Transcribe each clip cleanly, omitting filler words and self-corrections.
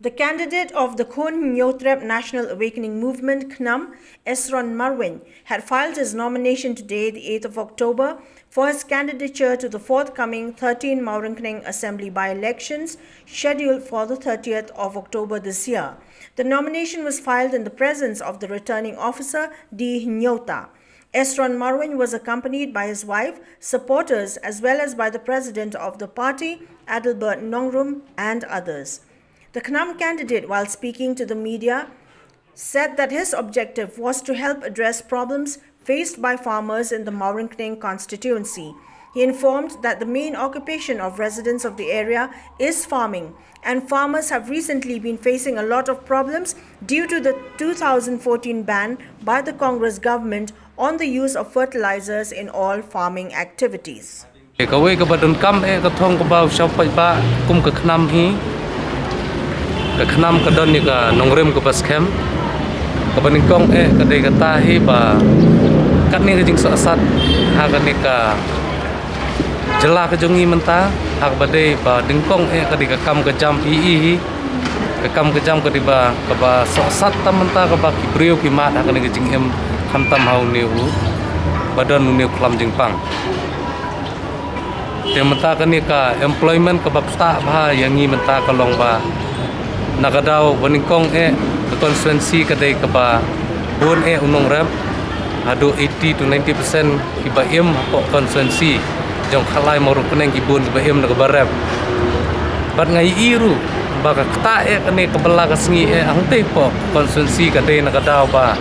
The candidate of the HYNNIEWTREP National Awakening Movement, KHNAM, Esron Marwein, had filed his nomination today, the 8th of October, for his candidature to the forthcoming 13 MAWRYNKNENG Assembly by-elections scheduled for the 30th of October this year. The nomination was filed in the presence of the returning officer, HYNNIEWTA. Esron Marwein was accompanied by his wife, supporters, as well as by the president of the party, ADELBERT NONGRUM, and others. The KHNAM candidate, while speaking to the media, said that his objective was to help address problems faced by farmers in the MAWRYNKNENG constituency. He informed that the main occupation of residents of the area is farming, and farmers have recently been facing a lot of problems due to the 2014 ban by the Congress government on the use of fertilizers in all farming activities. KHNAM kadon ni ka NONGRUM ke paskem kabaningkong kadai katahi ba kat ni kajing sasat ha ni ka jela kejongi menta hak badai ba dingkong kadai ka kam kejam ii kam kejam kadai ba sasat tam menta ka ba kibriu kimat ha ni kajing em khantam hau ni u badan ni klam jingpang te menta ka ni ka employment ka bakta ba yangi menta ka long ba nakadaw baningkong the constituency kadai kaba bun unongrem adu 80 to 90% kibaim po constituency jong khalai MAWRYNKNENG kibun kibaim nagabarep bat ngai iru baka kta kani kabala kasngi angte po constituency kadai nakadaw ba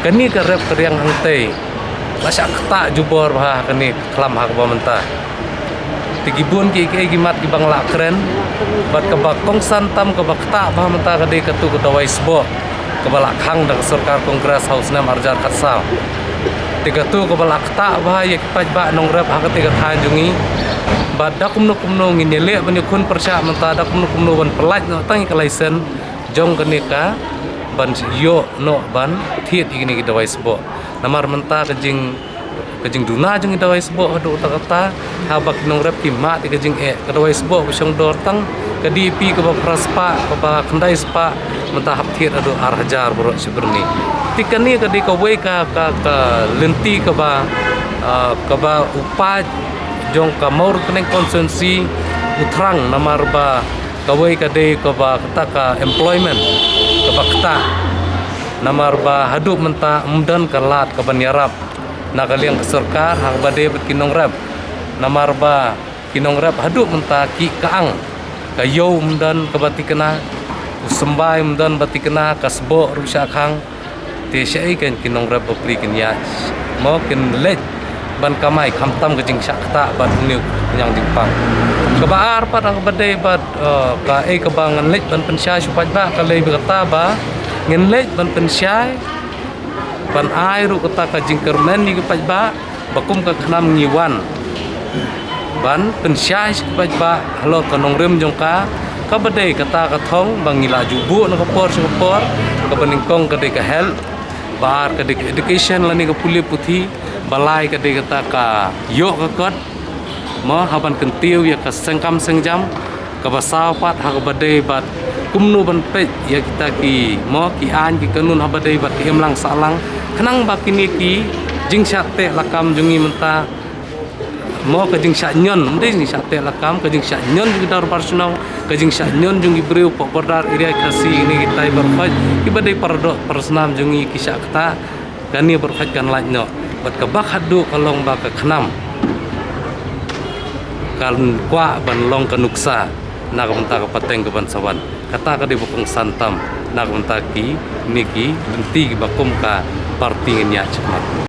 kani karep karyang angte basa kta jubor ba kani klam hak ba menta tigibun ki gimat ki bangla keren bat kabak kongsan tam kabak ta bah menta kadai katu kedawai sbo kabala khang dak sarkar kongres house nam arjar khatsau tigatu kabala ta bah ye kipaj ba nongrep hak tiga than jungi bat dakumno kumno nginele bani khun persya menta dakumno kumno ban pelaj no tang kalaisen jong kenika ban yo no ban thiet igini kedawai sbo namar menta kajing duna jeng idawai sbo adu kata habak nongrep kimat kajing kadawai sbo bisong dor tang kadipi ke praspa ke kendai spa menta hapthir adu arhajar borok seberni tikani kadi ka wei ka lenti ke ba upaj jong ka MAWRYNKNENG constituency utrang namar ba ka wei kadi ke ba kata ka employment ke ba kata namar ba hadup menta umdan kalat ke banyarap nakaliang sarkar hak bade bet kinongrep namar ba kinongrep haduk menta ki kaang kayo mdan kabati kena usembai mdan bati kena kasbo rusya khang te syai kan kinongrep bapri kenya mo kin lej ban kamai khamtam kajing sakta bat niu yang dipang kabar pat hak bade bat ka kabangan lej ban pensyai supat ba kalai berkata ba ngin lej ban pensyai ban ai ru kata ka jingkermen ni kepaj ba bakum ka KHNAM ngiwan ban pensyai kepaj ba halo ka NONGRUM jongka ka badai kata ka thong bangila jubu na kapor ka baningkong ka de ka health bar ka de education lani ka puli puthi balai ka de kata ka yo ka kot mo haban kentiu ya ka sengkam sengjam ka basau pat ha ka badai bat kumnu ban pe ya kita ki mo ki an ki kanun ha badai bat ki emlang salang kenang bakini ki jing syate lakam jungi menta mo ka jing sya nyon mde jing syate lakam ka jing sya nyon jungi dar parsunau ka jing sya nyon jungi breu popodar area kasi ini kita berfaj ki badai pardo persnam jungi ki sya kata kani berfaj kan lajno bat ka bak hadu kalong ba ka KHNAM kan kwa ban long kanuksa na kamenta ka pateng ka bansawan kata ka di bukong santam na kamenta ki niki benti bakum ka parti ngenya cepat.